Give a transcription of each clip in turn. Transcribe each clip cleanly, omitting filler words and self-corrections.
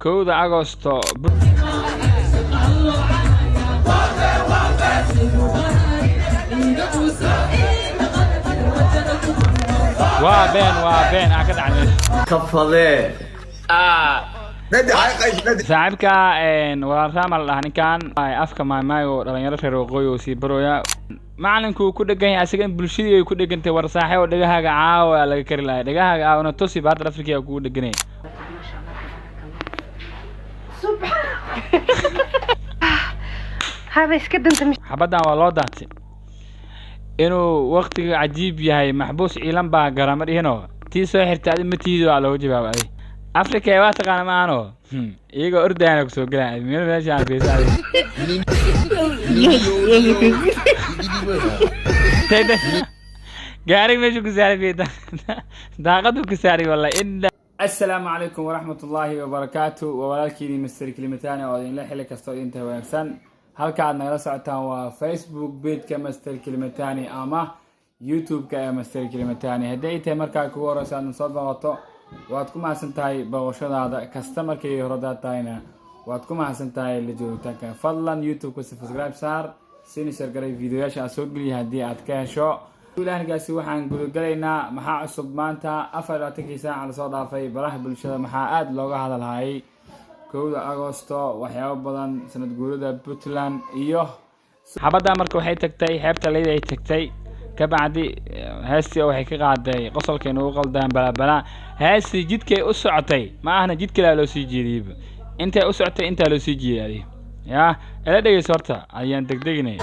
كودا أغسطو وابين أكد عنه كفضي نادي حقيقي صاحبك إن ورثام الله كان أفكار ما يو رجال شروقي وسيبرويا macalinku ku dhagan yahay asaga in bulshadii ay ku dhagantay war saaxiib oo dhagaha caawa laga kari lahayd dhagaha caawna tosi baad Afrika ku dhaganay هذا إيش كده أنت مش حبدا والله داتي إنه وقت عجيب ياهي محبوس إيلان با جرامر هنا تي سحر تعلم متيجو على وجه بابا أفريقيا واتق أنا معانو يجو أردن أكسو قلنا مين بيش عارف يساعد تيدا قاري ماشو كساري بيتا داقتو كساري والله إن السلام عليكم ورحمة الله وبركاته وولكن مستر كلمتان وإن لا حلك استوى أنت ويكسن هل كان نرسعتها وفيسبوك بيت كمستر كلمتاني أما يوتيوب كمستر كلمتاني هديتي مركا كورسان نصاب غطو وادكم عسن تاي بغشاد هذا كاستمر كي هردات تاينا وادكم عسن تاي اللي جوتك فضلا يوتيوب كسبسكرايب صار سيني شرقري فيديوهاش اسوقلي هدي ادكاشو ولانا قاسي waxaan gudagaleynaa maxaa cusub maanta 24 saac la soo dhaafay baraha bulshada maxaa aad looga hadalhay 1 Agoosto waxyaabo badan sanad guurida Puntland iyo xabada marka waxay tagtay xeebta leeyahay ay tagtay kabacdi heesti waxay ka qaaday qosolkeen uu qaldaan balabala heesti jidkay u socotay ma ahna jid kale loo sii jeediyay intay u socotay inta loo sii jeediyay ya ila dhageyso horta ayaan degdegnay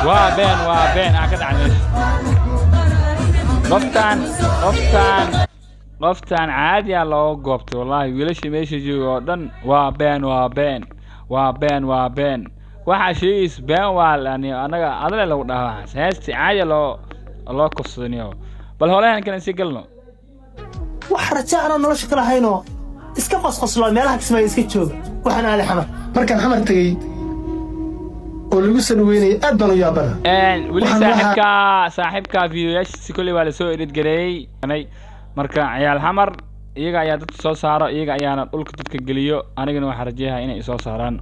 وابين أكد عنه قفتان عادي الله قبط والله ويلش ماشي جودن وابين وحشيس بين والاني أنا لو ده هست عادي الله قصنيه بل هلا كنا نسيقلنا وحرجعنا نلا شكل هينو iska qosqoslo meelaha kismay iska jooga waxaan aad xamar markaan xamar tagay oo lagu sanweynay aad baan u yaabana wali saaxibka fiidiyoyaashiisa kulli waa la soo edit gareeyay marka ciyaal xamar iyaga ayaa dadka soo saaro iyaga ayaana dhulka dadka geliyo anigana waxaan rajaynayaa inay soo saaraan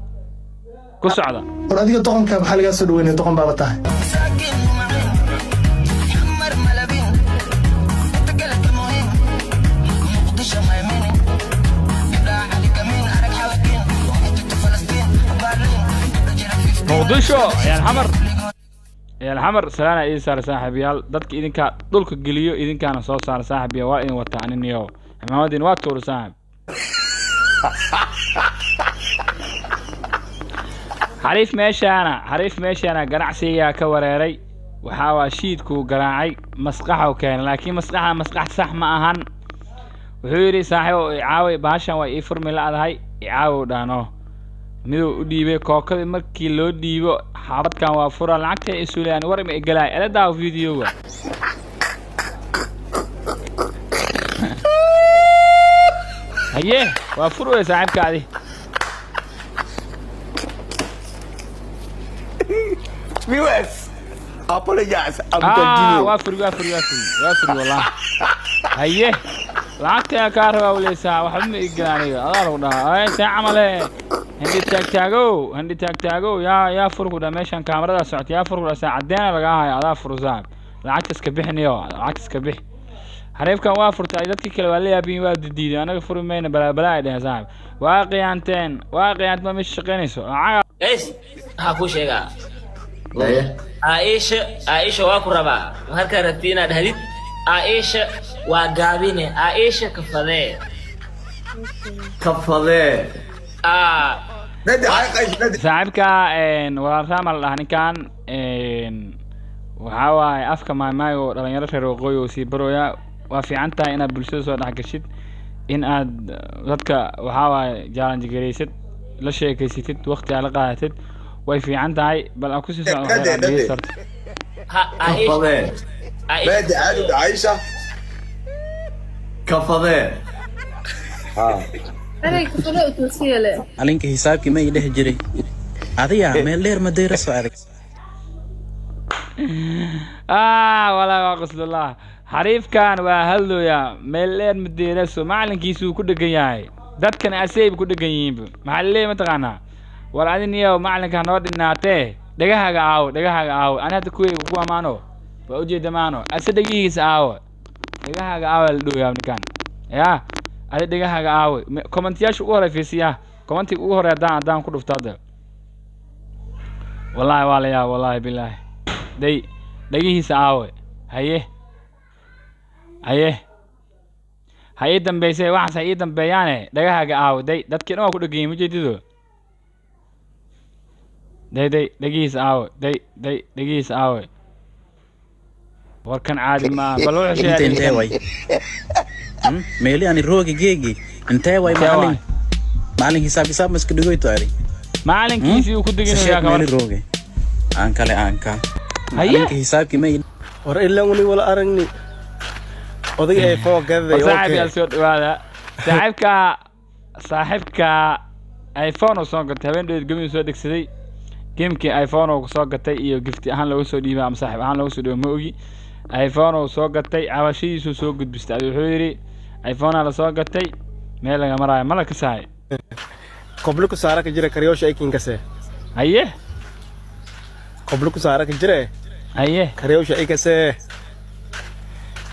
ku socda war adiga doqonka waxa laga soo dhaweynay doqon baaba tahay مقدشو يا الحمر سلام اي صار صاحب يال ددك idinka dhulka galiyo idinkaana soo saar saaxib yaa waa in wata aniniyo maxamadin waa toor saaxib xariif meeshana ganacsiga ka wareeray waxa waa shiidku garaacay masqaxo keen laakiin masqax sax ma ahan wuxuu yiri saaxiib caawi baashan waa ii furmi laadahay caawi dhaano miduu u dhiibay kookada markii loo dhiibo xabadkan waa fura lacagta ay suulayaan war ma galay ala daaw fiidiyoga haye waa furu saaxiibkaadi viewers apologize I'm continue waa furu wallahi haye lacagta ka raba waleesa waxa ma igalaaniga adaa lagu dhahaa ay taa camale هندي تاجتاجو يا فرق ده ماشان كاميرا ساعات يا فرق ده ساعدين لقاها يا ذا فرزان العكس كبيحني العكس كبيح حريف كان وافر تعيدتك كل والله بين واد الديد أنا فرق مين بلا ده صاحب واقعي أنت ما مش شقينيسو ايش هاكو شيء عائشة واكربا وهركا رتينا دهديد عائشة وقابيني عائشة كفضي نادي حقيقي نادي صاحبك إن ورثام الله كان إن وحاوا أفكار ما يو رجال شروقي وسيبرويا وفي عنتا إن بالشوز ولا حكشيت إن أد ذاتك وحاوا جالن جريست لا شيء كيسيت وقت على قاعدت وفي عنتا هاي بل أكوس يسوي عائشة نادي عائشة كفضي عليك حسابك ما يده جري adiga meel dheer ma dayraso adag والله قصد الله حريف كان وهلو يا ملين مديرسو معلنكيسو كدغن yahay dadkan aseeb ku dhagan yihiin maxalle ma taqaana war adin iyo maclinka noo dhinaatee dhagahaaga aaw anada ku amaano waa u jeedamaano asadhigiisa aaw dhagahaaga aaw la dhooyaa ninkan ya adi dhagahaaga aaw commentayaasha ugu hore fiisiya commentiga ugu hore hadaan ku dhuftaada wallahi walaaya wallahi billahi dhagihiisa aaw haye dambeysay waxaas ay dambeeyaane dhagahaaga aawaday dadkii dhan waa ku dhageeyay mujeedido dhagihiisa aawe warkan caadi ma bal wuxuu sheegay intee way meeli ani roogi geegi intee way maalin hisaab ma iska dhigoy to ari maalinkiisii uu ku deginayaa ka meeli roogi aan kale haye hisaabki ma war ilaa wali wala aragni oday ay foogada saaxiibka iPhone oo soo gatay habeen gamiin soo degsaday gamekii iPhone oo soo gatay iyo gift ahaan lagu soo dhiibay ama saaxiib ahaan lagu soo dhiibay ma ogi iPhone oo soo gatay cabashiisu soo gudbistay wuxuu yiri iPhone la soo gatay meel laga marayo ma la ka saay qoblo ku saara ka jira kariyosha ay kinkase haye qoblo ku saara ka jira haye kariyosha ay kase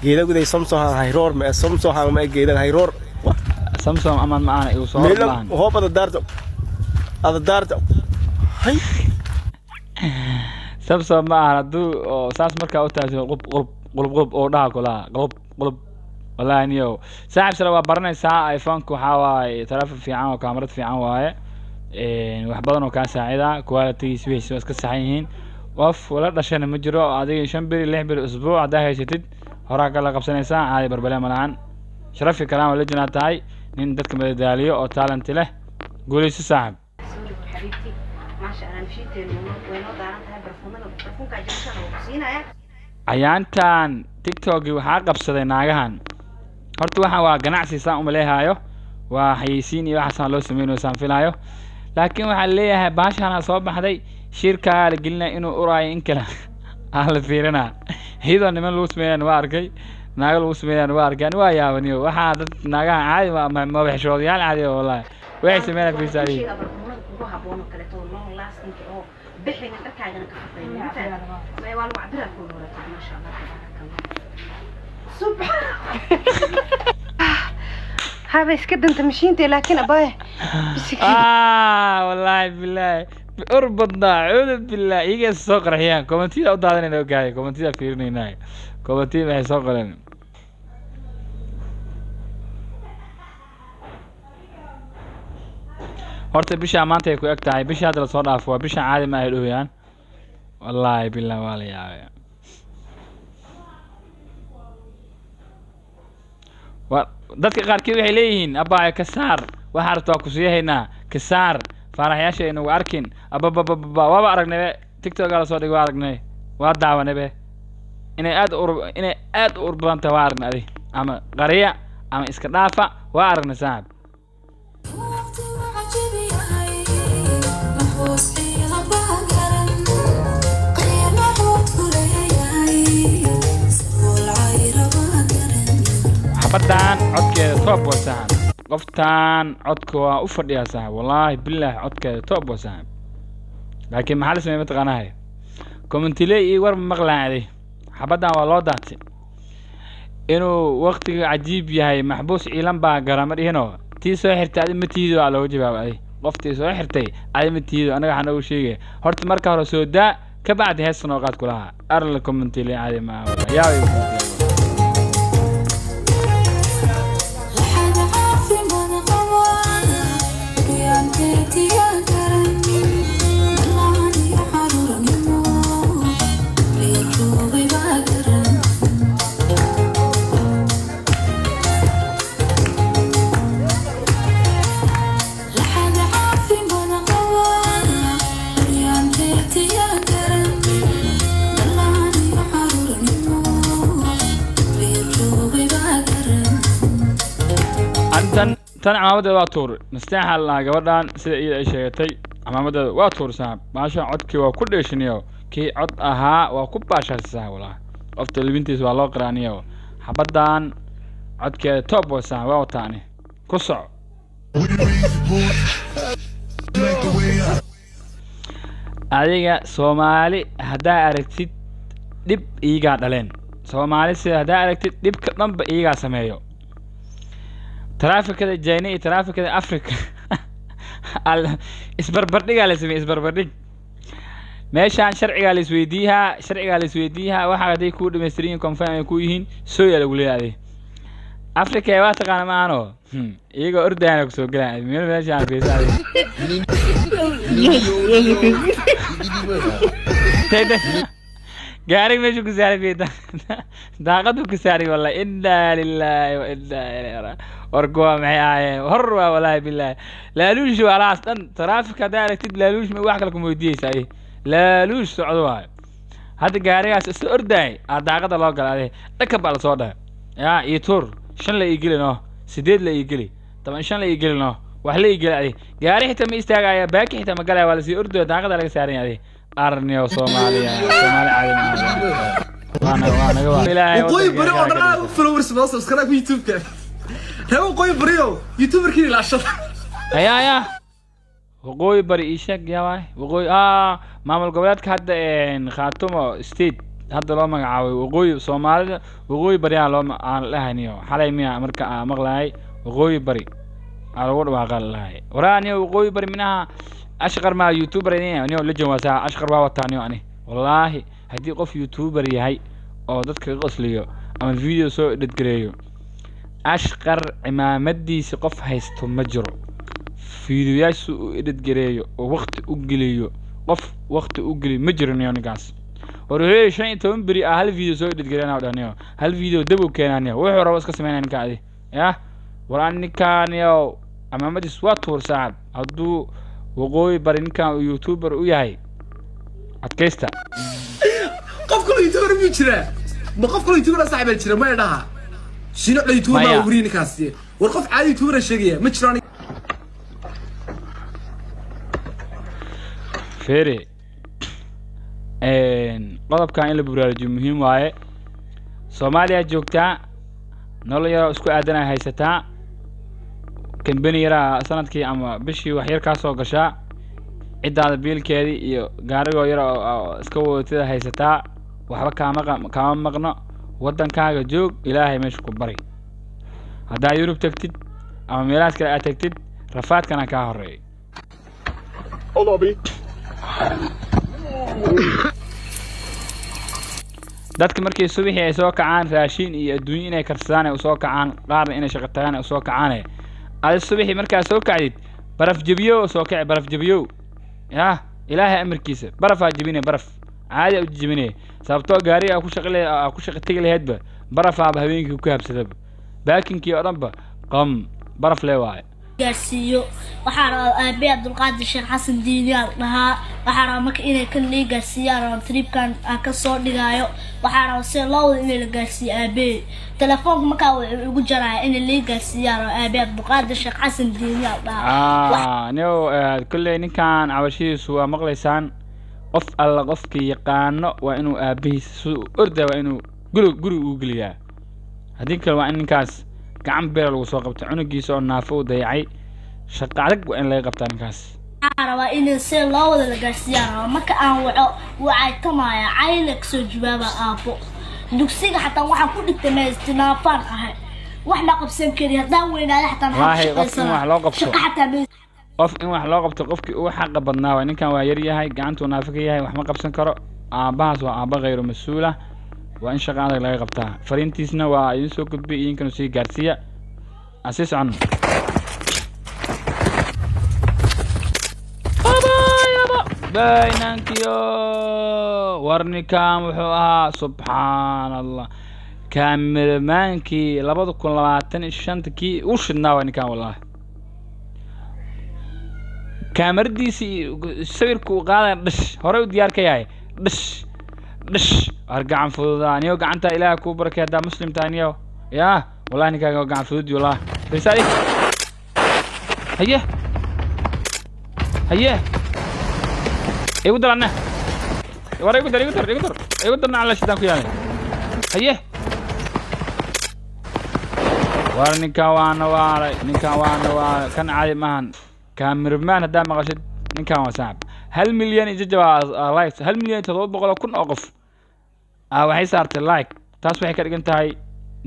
geeda guday Samsung hayroor ma Samsung ma geeda hayroor Samsung aman ma ana igu soo baahan hoobada daarta hay Samsung ma ana du saas marka u taasay qulub oo dhaha kula qulub wallahi niyo saaxib sala waa baranaysaa iPhone ku waxa waaye taleefan fiican oo kaamirad fiican waaye wax badan oo ka saacida quality-giisu iska saxan yihiin wala dhashana ma jiro adiga 5 beri 6 beri usbuuc hadaa haysatid horaa kala qabsanaysaa caadi barbale malahan sharafi kalaam wala jinaatahay nin dadka madadaaliyo oo talent leh guulayso saaxib ayaantan TikTok waxa qabsaday naagahan horta waxa waa ganacsi saan u maleehayo waa xayisiin iyo waxa loo sameeyo saan filayo laakiin waxa leeyahay baashana soo baxday shirka la gelina inuu uraayo in kala la fiirina hidoo niman lagu sameeyaan waa arkay naaga lagu sameeyaan waa arkay waa yaabaniyo waxa dad naagaha caadi ma waxshoodayaal caadi wallahi waxay sameeyaan fiisaari bixin dharkaagana ka faqeeyay ma waa lagu cabira ku noolaa ma sha Allah subhan هذا يسكت انت مشينتي لكن اباي والله بالله اربطنا عوذ بالله يجي السوق رحيان كومنتي او دادنا لو قاعد كومنتي فيرنينا كومنتي ما يسوق لنا horta bisha maanta ay ku eg tahay bisha hadda la soo dhaafo bisha caadi ma ay dhooyaan wallahi billahi wala yaabay dadka qaarkii waxay leeyihiin abaa ka saar waxa rabtaa ku siihaynaa ka saar faraxyaasha inuu arkin waaba aragnay TikTok la soo dhigay waa aragnay waa daawanay inay aad u urbanta waa aragnay ama qariya ama iska dhaafa waa aragnay saaxib xabadaan codkeeda top wasahan qoftaan codka waa u fadhiyaa saaxib wallahi billahi codkeeda top wasahan laakiin maxaa la sameeyay taqaanahay commentile iyo war maqlaaday xabadaan waa loo daatay inuu waqtiga cajiib yahay maxbuus ciilan baa garama dhihino tii soo xirtay adi ma tiido waa loo jawaabay qoftii soo xirtay adi ma tiido anaga waxaan ugu sheegay horta marka hore soo daa ka bacdi hees noo qaad kulaha arla commentile caadi ma yaa tan caawadda waa tuur nasteexa la gabadhan sida iyada ay sheegtay عمامة واتورسان ماشا عدك وكل إشنيو كي عد أها وكباشر سهولا قفت اللي بنتي سوى الله قرانيو حبدان عدك توب وسان واتاني كسع adiga Soomaali hadaa aragtid dib iiga dhaleen Soomaali si hadaa aragtid dibka dhanba iiga sameeyo traafikada China iyo traafikada Afrika isbarbardhiga la sameeyo isbarbardhig meeshaan sharciga la isweydiiyaa waxa haday ku dhameystireen confirm ay ku yihiin soo yala lagu leeyahay Afrika waa taqaan maano iyaga ordayna ku soo galaan meel meeshaan fiirsay تيدا قاري ماشي كساري بيتا داقته كساري والله إنا لله وإنا إليه راجعون ورقوا معي هروا والله بالله لا لوش على أصلا ترافيك هذا تد لا لوش ما واحد لكم وديس أي لا لوش صعدوا هذا قاري أساس أرداي داقته الله قال عليه ركب على صوته يا يتور شن لا يجي لنا سديد لا يجي لي طبعا شن لا يجي لنا وحلا يجي عليه قاري حتى ما يستاجع باكي حتى ما قال ولا سي أردو داقته على كسارين عليه أرنيو سومالي عادي وانا وقوي بريو أنا فلورس بس سبسكرايب في يوتيوب كيف هو قوي بريو يوتيوبر كذي العشرة يا وقوي بري إيشك يا واي وقوي مام القبلات كهذا إن خاتمه ستيت هذا لو ما عاوي وقوي سومالي وقوي بري على لهنيو حلاي ميا أمريكا مغلاي وقوي بري على ورد وقال لاي وراني وقوي بري منها أشقر ما يوتيوبر يعني لجوا واسع أشقر واتاني يعني والله هدي قف يوتيوبر يهاي أو ضدك غسليو أما الفيديو سو دتقريو أشقر عمامدي سقف هيستو مجرو فيديو سو دتقريو ووقت أقليو قف وقت أقلي مجرو يعني قاس ورهي شيء تنبري هل فيديو سو دتقرينا ودانيو هل فيديو دبو كينانيو وحو رواسك سميناني كادي يا وراني كانيو عمامدي سواتور ساعد هدو وقوي برين كان يوتيوبر وياي أتكيستا قف كل يوتيوبر بيجرا ما قف كل يوتيوبر صاحب الجرا ما يدها شنو اليوتيوبر ما وريني كاسي والقف عادي يوتيوبر الشقيه ما تشراني فيري قلب كان اللي برارج مهم واي سوماليا جوجتا نوليا اسكو ادنا هيستا كمبني يرا سندكي ama bishii wax yar ka soo gashaa cidaada biilkeedii iyo gaarigo yar oo iska wadatada haysataa waxba kaama maqno wadankaaga joog ilaahay meesha ku bari hadaa Yurub tagtid ama meelaas kale aad tagtid rafaadkana ka horeey dadka markay subaxii ay soo kacaan raashin iyo adduun inay karsadaan ay soo kacaan qaarna inay shaqo tagaan ay soo kacaan على الصبح مركز سو كعيد برف جبيو سو كعب برف جبيو يا إلهي أمر كيسة برف جبينه برف عادي جبينه سبتو قاري أكو شغلة تيجي هدبة برف عب هبينك وكهب سبب باكن كي أربا قم برف لواعي gaarsiiyo waxaan aabe Abdulqaadir Sheekh Xasan Diiniyaal dhahaa waxaan marka inay kan lii gaarsiiyaan tripkan ka soo dhigaayo waxaan si loo in la gaarsiiyo aabe telefoonka marka uu ugu jaraa in lii gaarsiiyaan aabe Abdulqaadir Sheekh Xasan Diiniyaal dhahaa nio kullee ninkan cabashiisu waa maqlaysaan qof alla qofkii yaqaano waa inuu aabihiisa orda waa inuu guri u geliyaa hadii kale waa in ninkaas gacan beer lagu soo qabto cunugiisa oo naafo u dayacay shaqo adag waa in laga qabtaa ninkaas waa in si loo wada la gaarsiiyaan marka aan waco waxay tamaya caylak soo jawaaba aabo dugsiga xataa waxaan ku dhigtay meestinaafaan ahay wax la qabsan kari haddaan weynaada xataa qof in wax loo qabto qofkii uu xaq badnaa waa ninkan waa yar yahay gacantu naafo ka yahay wax ma qabsan karo aabahaas waa aaba غير مسؤول وإن شغالة لا يغبطها فرينتيسنا وينسو كبي يمكن سي غارسيا أسيس عنه يابا بينانكيو ورني كام وحوها سبحان الله كامل مانكي لابد كل لباتن الشنتكي وش الناوي كان والله كامرديسي سويركو قادر دش هوري ديار كياي دش أرجع فضاني وقع أنت إلى كوبر كذا مسلم تانيو يا والله إنك وقع فضي والله رسالة هيه يقدر عنه ورا يقدر على شدان كياني هيه ورا نكاوانا كان عادي مان كاميرمان هدا مقشد نكاوا صاحب هل مليون يجوا لايك هل مليون تضرب بقول كن اوقف waxay saartay like taas waxay ka dhigan tahay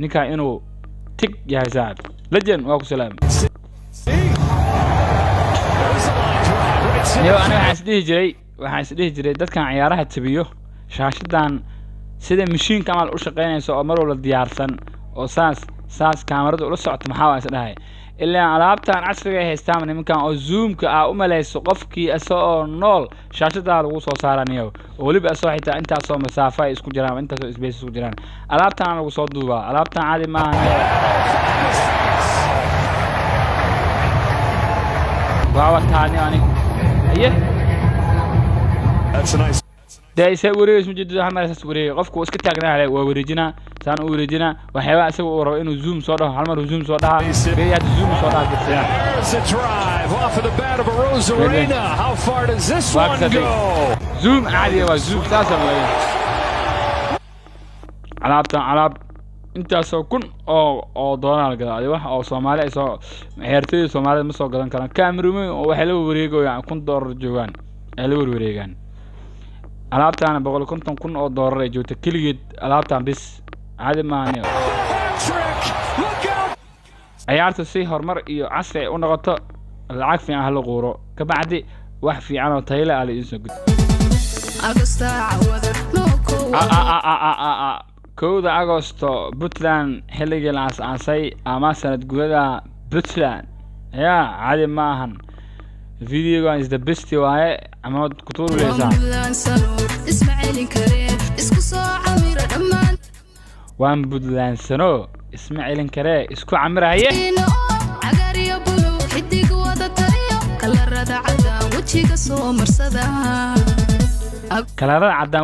ninka inuu tig yahay saab legend waa ku salaam ana waxaan isdhihi jiray dadkan ciyaaraha tabiyo shaashadan sida mashiinka amal u shaqeynayso oo mar walba diyaarsan oo saas kaamirada ula socoto maxaa waa isdhahay ilaa alaabtan casriga ay haystaan nimankan oo zoomka u malayso qofkii asoo nool shaashada lagu soo saaranayo oo waliba asoo xitaa inta soo masaafo ay isku jiraan inta soo space isku jiraan alaabtan lagu soo duubaa alaabtan caadi ma aha waa taani ani aye that's nice day say wareegis mujidda xamar asas wareeg qofku iska taagnaa waa wareejina saan u wareejina waxyaaba isaga uu rabo inuu zoom soo dhaho hal mar zoom soo dhaha beeyad zoom soo dhaha jirta it's a drive off of the bat of a Rosarina. How far does this one go? Zoom عادي waa zoom taasoo leeyahay alaab intaasoo kun oo doolar gaday wax oo Soomaali ay soo ciyaartooyda Soomaalida ma soo gadan karaan cameraman oo waxa la wareegayo $1,000 joogan ay la wareegaan alaabtaan $150,000 oo doolar ay joogto kaligeed alaabtaan bis عادي ما هني عيارته سي هرمر iyo casri ay u noqoto lacag fiican hal qooro ka bacdi wax fiican oo tayla ah la isoo gud kowda Agosto Puntland xilliga la aasaasay ama sanad gudaha Puntland ya عادي ما ahan video is the best waaye ama ku tuuraysaa Ismaaciil Kareem isku soo camira dhamaan waan Puntland sano Ismaaciil Kareem isku camiraye cagariyo bulu xidig wada tariyo kalarada cadaan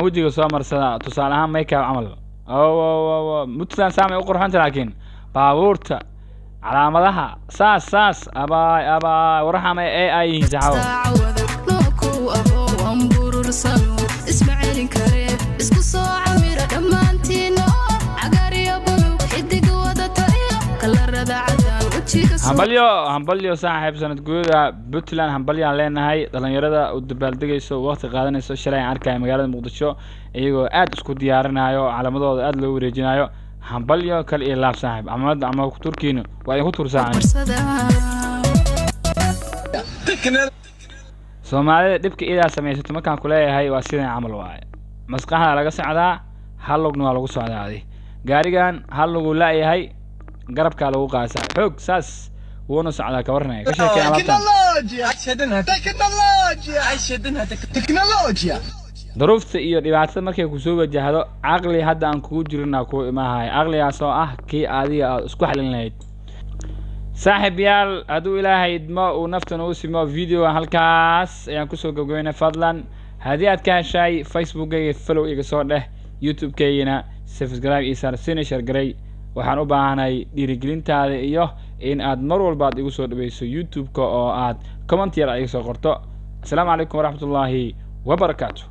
wajiga soo marsada tusaale ahaan makeup camal Puntland saamay u qurxan laakiin baabuurta calaamadaha saas abaa warxama AI zaxaw Ismaaciil Kareem isku soo camira dhamaantiin hambalyo saaxiib sanad gudaha Puntland hambalyo leenahay dhalinyarada u dabaaldegayso waqti qaadanayso shalay arkay magaalada Muqdisho iyagoo aad isku diyaarinayo calaamadooda aad loo wareejinayo hambalyo kale iyo laab saaxiib ama ku Turkiino waa ay ku tursaan Soomaalida dhibka ida sameeyay markaan ku leeyahay waa sidaan camal waay masqaxa laga socdaa hal lugna waa lagu socdaaday gaarigan hal lugu laayahay garabka lagu qaasa xoog saas woona socdaa ka warnay ka sheekay alaabtan teknolojiya duruufta iyo dhibaatada markay ku soo wajahdo aqli hadda aan kugu jirina ku imaahay aqligaas oo ah kii adiga isku xalin lahayd saaxiib yaal aduu ilaahay idmo uu naftan u simo video halkaas ayaan ku soo gabagabeynaa fadlan hadii aad ka heshay Facebook-gayga follow iga soo dheh YouTube-kayna subscribe iyo share garay waxaan u baahanahay dhiirigelintaada iyo in aad mar walba igu soo dhaweyso YouTube-ka oo aad comment yar iga soo qorto. Assalaamu calaykum waraxmatullaahi wabarakaatuh.